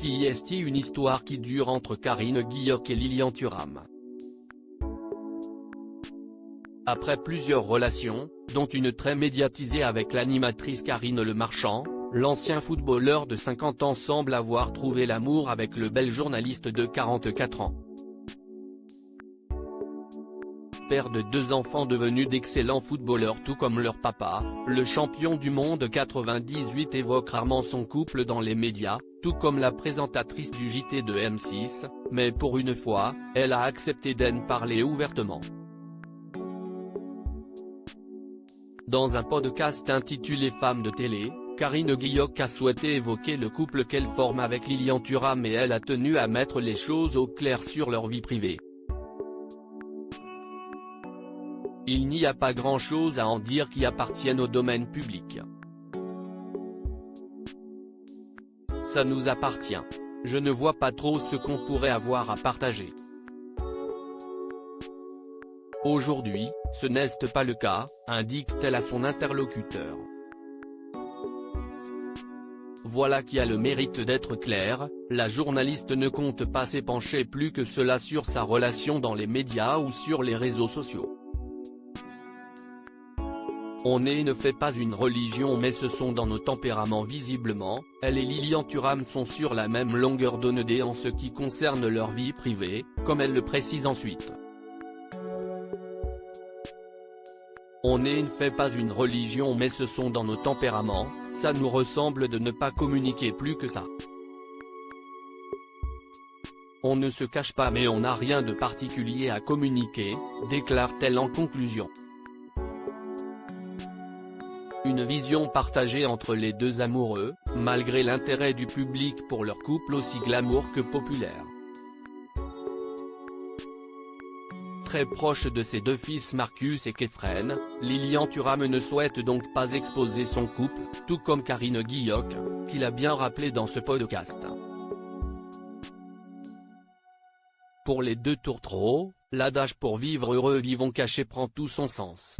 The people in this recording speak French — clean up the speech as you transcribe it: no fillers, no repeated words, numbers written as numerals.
C'est une histoire qui dure entre Karine Guilloc et Lilian Thuram. Après plusieurs relations, dont une très médiatisée avec l'animatrice Karine Le Marchand, l'ancien footballeur de 50 ans semble avoir trouvé l'amour avec le bel journaliste de 44 ans. Père de 2 enfants devenus d'excellents footballeurs tout comme leur papa, le champion du monde 98 évoque rarement son couple dans les médias, tout comme la présentatrice du JT de M6, mais pour une fois, elle a accepté d'en parler ouvertement. Dans un podcast intitulé Femmes de télé, Karine Guilloc a souhaité évoquer le couple qu'elle forme avec Lilian Thuram et elle a tenu à mettre les choses au clair sur leur vie privée. Il n'y a pas grand-chose à en dire qui appartienne au domaine public. Ça nous appartient. Je ne vois pas trop ce qu'on pourrait avoir à partager. Aujourd'hui, ce n'est pas le cas, indique-t-elle à son interlocuteur. Voilà qui a le mérite d'être clair, la journaliste ne compte pas s'épancher plus que cela sur sa relation dans les médias ou sur les réseaux sociaux. On ne fait pas une religion mais ce sont dans nos tempéraments visiblement, elle et Lilian Thuram sont sur la même longueur d'onde en ce qui concerne leur vie privée, comme elle le précise ensuite. On ne fait pas une religion mais ce sont dans nos tempéraments, ça nous ressemble de ne pas communiquer plus que ça. On ne se cache pas mais on n'a rien de particulier à communiquer, déclare-t-elle en conclusion. Une vision partagée entre les deux amoureux, malgré l'intérêt du public pour leur couple aussi glamour que populaire. Très proche de ses 2 fils Marcus et Kefren, Lilian Thuram ne souhaite donc pas exposer son couple, tout comme Karine Guilloc, qui l'a bien rappelé dans ce podcast. Pour les 2 tourtereaux, l'adage pour vivre heureux vivons cachés prend tout son sens.